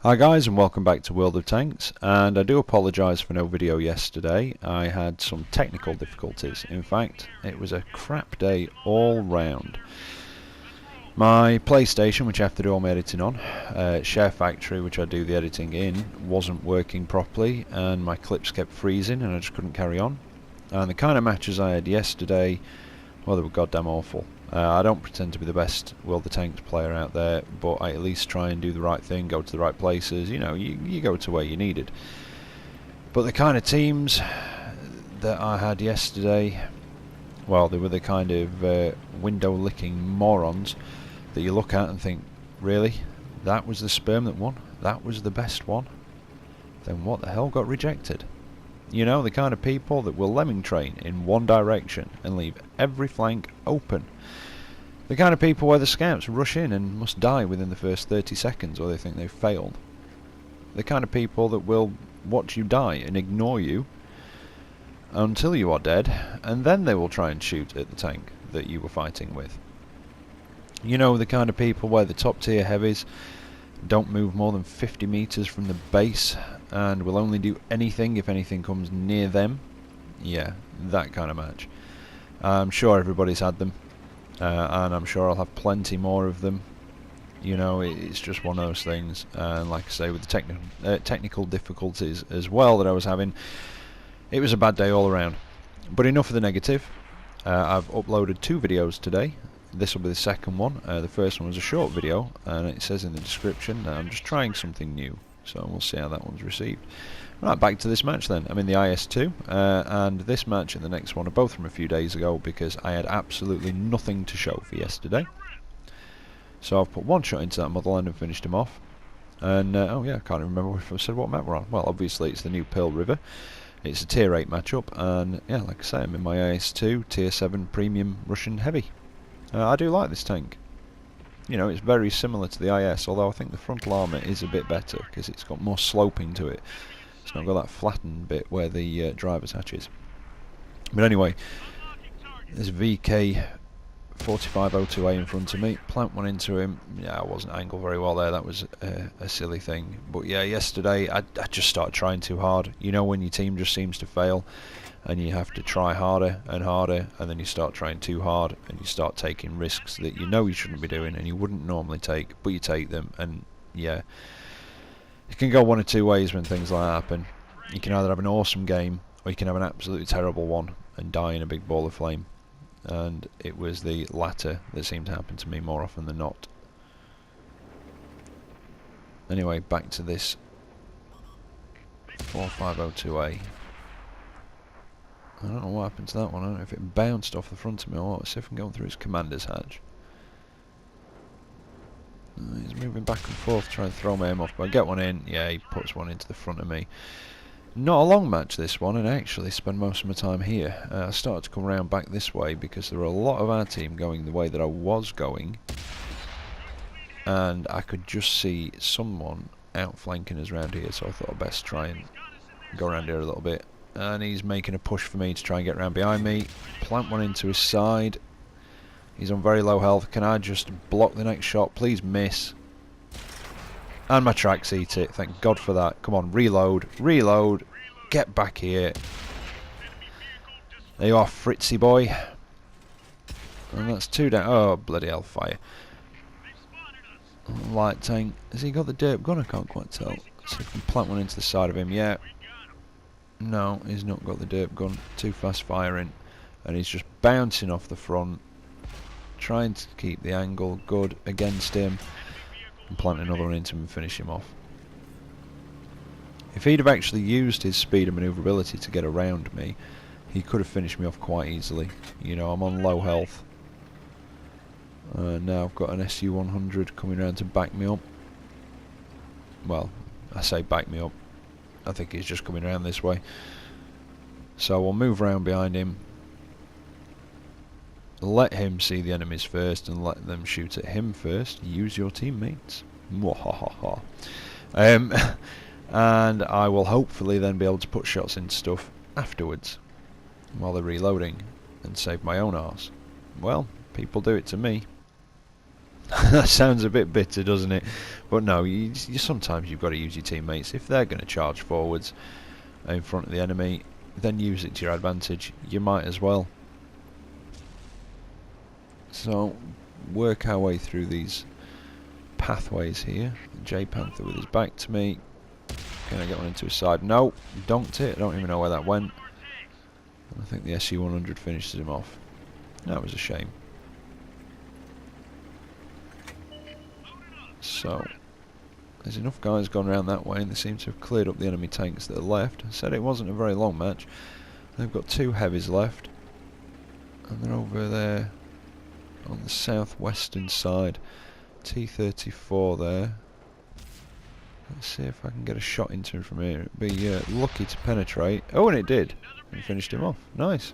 Hi guys, and welcome back to World of Tanks, and I do apologise for no video yesterday. I had some technical difficulties. In fact, it was a crap day all round. My PlayStation, which I have to do all my editing on, SHAREfactory, which I do the editing in, wasn't working properly, and my clips kept freezing and I just couldn't carry on. And the kind of matches I had yesterday, well, they were goddamn awful. I don't pretend to be the best World of Tanks player out there, but I at least try and do the right thing, go to the right places. You know, you go to where you're needed. But the kind of teams that I had yesterday, well, they were the kind of window-licking morons that you look at and think, really? That was the sperm that won? That was the best one? Then what the hell got rejected? You know, the kind of people that will lemming train in one direction and leave every flank open. The kind of people where the scouts rush in and must die within the first 30 seconds or they think they've failed. The kind of people that will watch you die and ignore you until you are dead, and then they will try and shoot at the tank that you were fighting with. You know, the kind of people where the top tier heavies don't move more than 50 meters from the base and will only do anything if anything comes near them. Yeah, that kind of match. I'm sure everybody's had them, and I'm sure I'll have plenty more of them. You know, it's just one of those things, and like I say, with the technical difficulties as well that I was having, it was a bad day all around. But enough of the negative. I've uploaded 2 videos today. This will be the second one. The first one was a short video, and it says in the description that I'm just trying something new, so we'll see how that one's received. Right, back to this match then. I'm in the IS2, and this match and the next one are both from a few days ago because I had absolutely nothing to show for yesterday. So I've put one shot into that motherland and finished him off. And, oh yeah, I can't even remember if I said what map we're on. Well, obviously it's the new Pearl River. It's a tier 8 matchup, and yeah, like I say, I'm in my IS2, tier 7 premium Russian heavy. I do like this tank. You know, it's very similar to the IS, although I think the frontal armour is a bit better because it's got more sloping to it. It's not got that flattened bit where the driver's hatch is. But anyway, there's VK 4502A in front of me. Plant one into him. Yeah, I wasn't angled very well there. That was a silly thing. But yeah, yesterday I just started trying too hard. You know, when your team just seems to fail and you have to try harder and harder, and then you start trying too hard and you start taking risks that you know you shouldn't be doing and you wouldn't normally take, but you take them. And yeah, it can go one of two ways when things like that happen. You can either have an awesome game or you can have an absolutely terrible one and die in a big ball of flame. And it was the latter that seemed to happen to me more often than not. Anyway, back to this 4502A. I don't know what happened to that one. I don't know if it bounced off the front of me or what. Let's see if I'm going through his commander's hatch. He's moving back and forth trying to throw my aim off, but I get one in. Yeah, he puts one into the front of me. Not a long match this one, and I actually spend most of my time here. I started to come around back this way because there were a lot of our team going the way that I was going, and I could just see someone outflanking us around here, so I thought I'd best try and go around here a little bit. And he's making a push for me to try and get around behind me. Plant one into his side. He's on very low health. Can I just block the next shot? Please miss. And my tracks eat it. Thank God for that. Come on, reload. Reload. Get back here. There you are, Fritzy boy. And that's 2 down. Oh, bloody hell, fire. Light tank. Has he got the derp gun? I can't quite tell. Let's see if we can plant one into the side of him. Yeah. No, he's not got the derp gun. Too fast firing. And he's just bouncing off the front. Trying to keep the angle good against him. And plant another one into him and finish him off. If he'd have actually used his speed and manoeuvrability to get around me, he could have finished me off quite easily. You know, I'm on low health. Now I've got an SU-100 coming around to back me up. Well, I say back me up. I think he's just coming around this way. So we'll move around behind him. Let him see the enemies first and let them shoot at him first. Use your teammates. Mwahaha. And I will hopefully then be able to put shots into stuff afterwards while they're reloading and save my own arse. Well, people do it to me. That sounds a bit bitter, doesn't it? But no, you sometimes you've got to use your teammates. If they're going to charge forwards in front of the enemy, then use it to your advantage. You might as well. So, work our way through these pathways here. J Panther with his back to me. Can I get one into his side? No, donked it. I don't even know where that went. I think the SU-100 finishes him off. That was a shame. So, there's enough guys gone around that way, and they seem to have cleared up the enemy tanks that are left. I said it wasn't a very long match. They've got 2 heavies left, and they're over there on the southwestern side. T-34 there. Let's see if I can get a shot into him from here. It'd be lucky to penetrate. Oh, and it did. And finished him off. Nice.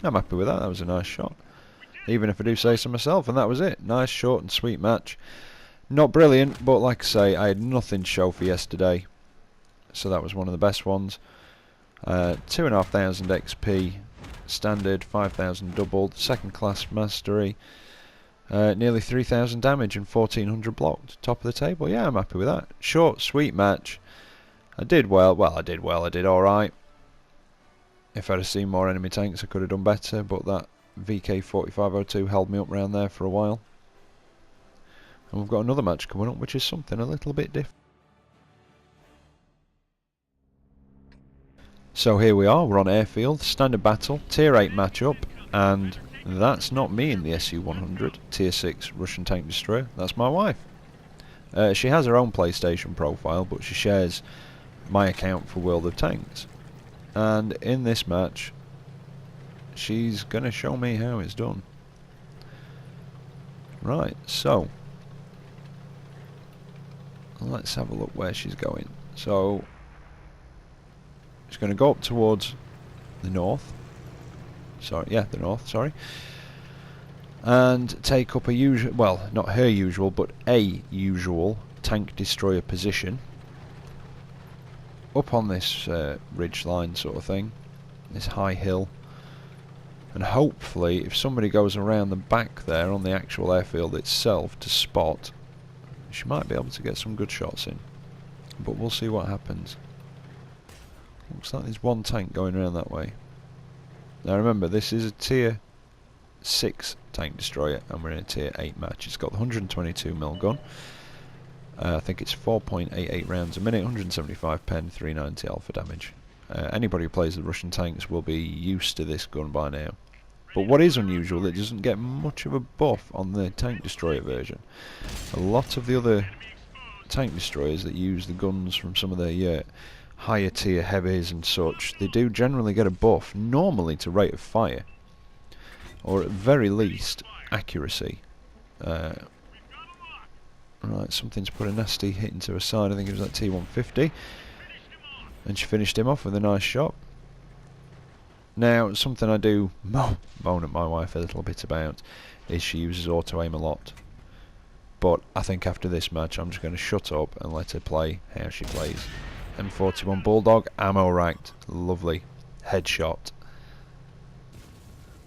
I'm happy with that. That was a nice shot. Even if I do say so myself. And that was it. Nice, short and sweet match. Not brilliant, but like I say, I had nothing to show for yesterday. So that was one of the best ones. 2,500 XP. Standard. 5,000 doubled. Second class mastery. Nearly 3,000 damage and 1,400 blocked. Top of the table. Yeah, I'm happy with that. Short, sweet match. I did well. Well, I did well. I did alright. If I'd have seen more enemy tanks, I could have done better. But that VK4502 held me up round there for a while. And we've got another match coming up, which is something a little bit different. So here we are. We're on airfield. Standard battle. Tier 8 matchup. And that's not me in the SU-100, Tier 6 Russian tank destroyer. That's my wife. She has her own PlayStation profile, but she shares my account for World of Tanks. And in this match, she's going to show me how it's done. Right, so let's have a look where she's going. So she's going to go up towards the north. Sorry, yeah, the north, sorry. And take up a usual, well, not her usual, but a usual tank destroyer position. Up on this ridge line sort of thing. This high hill. And hopefully, if somebody goes around the back there on the actual airfield itself to spot, she might be able to get some good shots in. But we'll see what happens. Looks like there's one tank going around that way. Now remember, this is a tier 6 tank destroyer and we're in a tier 8 match. It's got the 122mm gun. I think it's 4.88 rounds a minute, 175 pen, 390 alpha damage. Anybody who plays the Russian tanks will be used to this gun by now. But what is unusual, it doesn't get much of a buff on the tank destroyer version. A lot of the other tank destroyers that use the guns from some of the higher tier heavies and such, they do generally get a buff, normally to rate of fire, or at very least accuracy. Right, something's put a nasty hit into her side. I think it was that T-150, and she finished him off with a nice shot. Now, something I do moan at my wife a little bit about is she uses auto aim a lot. But I think after this match I'm just going to shut up and let her play how she plays. M41 Bulldog, ammo racked, lovely, headshot.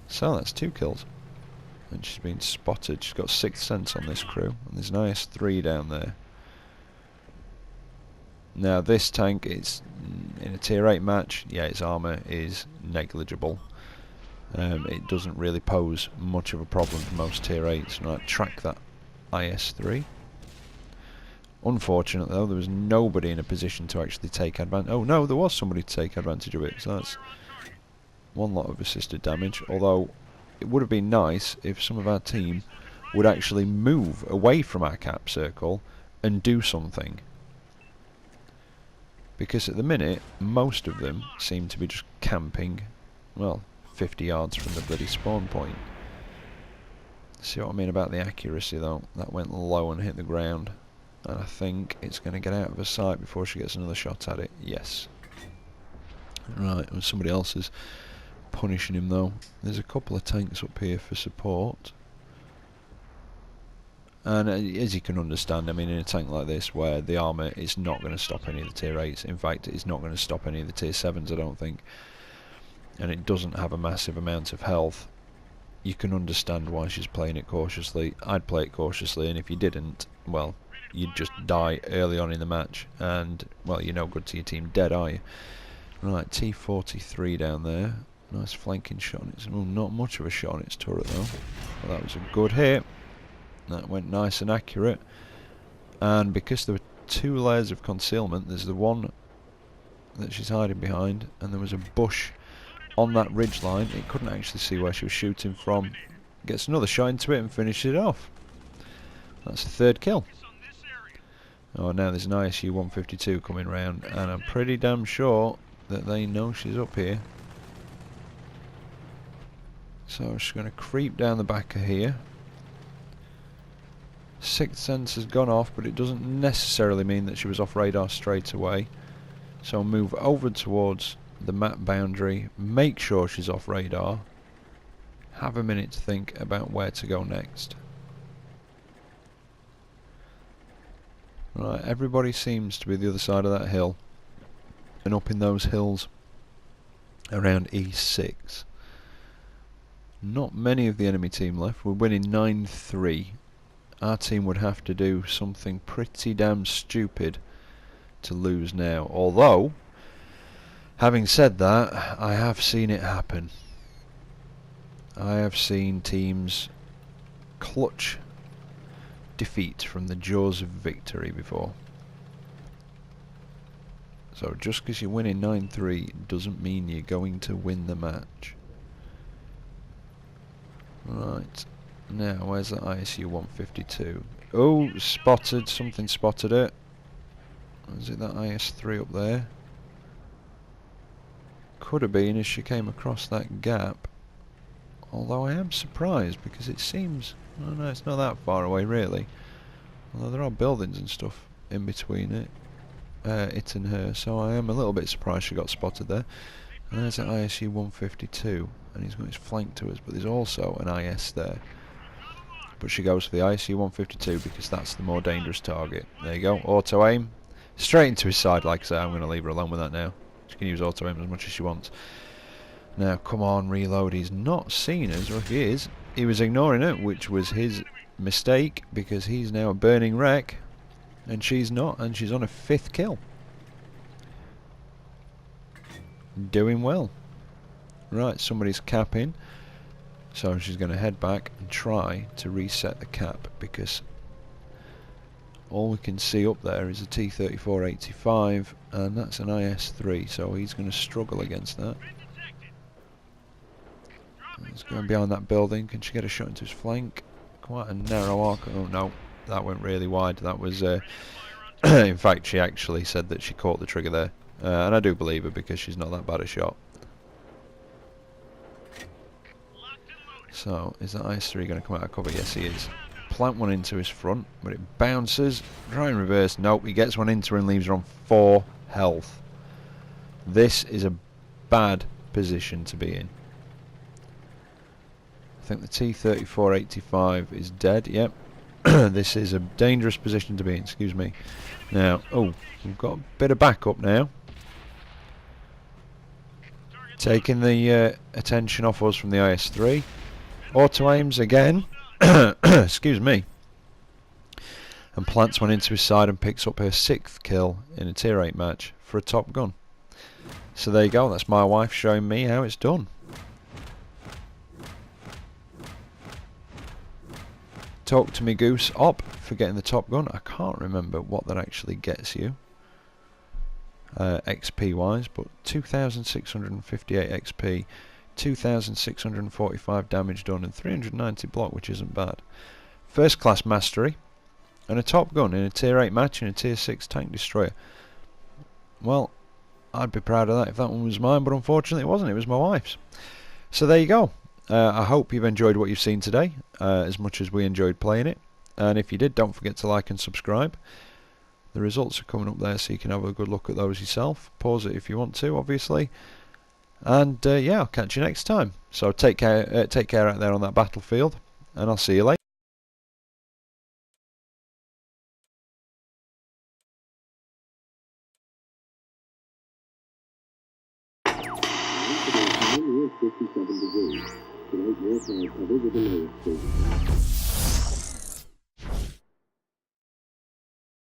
So that's 2 kills. And she's been spotted. She's got 6th sense on this crew, and there's an IS-3 down there. Now this tank is in a tier 8 match. Yeah, its armour is negligible. It doesn't really pose much of a problem for most tier 8s. Right, track that IS-3. Unfortunately though, there was nobody in a position to actually take advantage. Oh no, there was somebody to take advantage of it, so that's one lot of assisted damage. Although it would have been nice if some of our team would actually move away from our cap circle and do something, because at the minute most of them seem to be just camping, well, 50 yards from the bloody spawn point. See what I mean about the accuracy though? That went low and hit the ground. And I think it's going to get out of her sight before she gets another shot at it. Yes. Right, and somebody else is punishing him though. There's a couple of tanks up here for support. And as you can understand, I mean, in a tank like this where the armour is not going to stop any of the tier 8s. In fact, it's not going to stop any of the tier 7s, I don't think. And it doesn't have a massive amount of health. you can understand why she's playing it cautiously. I'd play it cautiously, and if you didn't, well, you'd just die early on in the match, and, well, you're no good to your team dead, are you? Right, T-43 down there. Nice flanking shot on its... Oh, not much of a shot on its turret, though. Well, that was a good hit. That went nice and accurate. And because there were 2 layers of concealment, there's the one that she's hiding behind, and there was a bush on that ridge line. It couldn't actually see where she was shooting from. Gets another shot into it and finishes it off. That's the 3rd kill. Oh, now there's an ISU 152 coming round, and I'm pretty damn sure that they know she's up here. So she's going to creep down the back of here. 6th sense has gone off, but it doesn't necessarily mean that she was off radar straight away. So I'll move over towards the map boundary, make sure she's off radar, have a minute to think about where to go next. Right, everybody seems to be the other side of that hill, and up in those hills around E6. Not many of the enemy team left. We're winning 9-3. Our team would have to do something pretty damn stupid to lose now. Although, having said that, I have seen it happen. I have seen teams clutch defeat from the jaws of victory before. So just because you're winning 9-3 doesn't mean you're going to win the match. Right, now where's that ISU 152? Oh, spotted, something spotted it. Is it that IS-3 up there? Could have been as she came across that gap. Although I am surprised because it seems... Oh no, it's not that far away really. Although there are buildings and stuff in between it and her, so I am a little bit surprised she got spotted there. And there's an ISU 152, and he's got his flank to us, but there's also an IS there. But she goes for the ISU 152 because that's the more dangerous target. There you go, auto aim. Straight into his side, like I say. I'm going to leave her alone with that now. She can use auto aim as much as she wants. Now, come on, reload. He's not seen us, or if he is, he was ignoring it, which was his mistake, because he's now a burning wreck, and she's not, and she's on a 5th kill. Doing well. Right, somebody's capping, so she's going to head back and try to reset the cap, because all we can see up there is a T-34-85, and that's an IS-3, so he's going to struggle against that. He's going behind that building. Can she get a shot into his flank? Quite a narrow arc. Oh no, that went really wide. That was... in fact, she actually said that she caught the trigger there. And I do believe her because she's not that bad a shot. So, is that IS-3 going to come out of cover? Yes, he is. Plant one into his front, but it bounces. Try and reverse. Nope, he gets one into her and leaves her on 4 health. This is a bad position to be in. I think the T-34-85 is dead. Yep. This is a dangerous position to be in. Excuse me. Now, oh, we've got a bit of backup now. Taking the attention off us from the IS-3. Auto aims again. Excuse me. And plants one into his side and picks up her 6th kill in a tier 8 match for a top gun. So there you go. That's my wife showing me how it's done. Talk to me, Goose. Op for getting the top gun. I can't remember what that actually gets you. XP wise, but 2,658 XP, 2,645 damage done, and 390 block, which isn't bad. First class mastery, and a top gun in a tier 8 match in a tier 6 tank destroyer. Well, I'd be proud of that if that one was mine, but unfortunately it wasn't. It was my wife's. So there you go. I hope you've enjoyed what you've seen today, as much as we enjoyed playing it. And if you did, don't forget to like and subscribe. The results are coming up there, so you can have a good look at those yourself. Pause it if you want to, obviously. And yeah, I'll catch you next time. So take care out there on that battlefield, and I'll see you later. More side cover with the lower stage.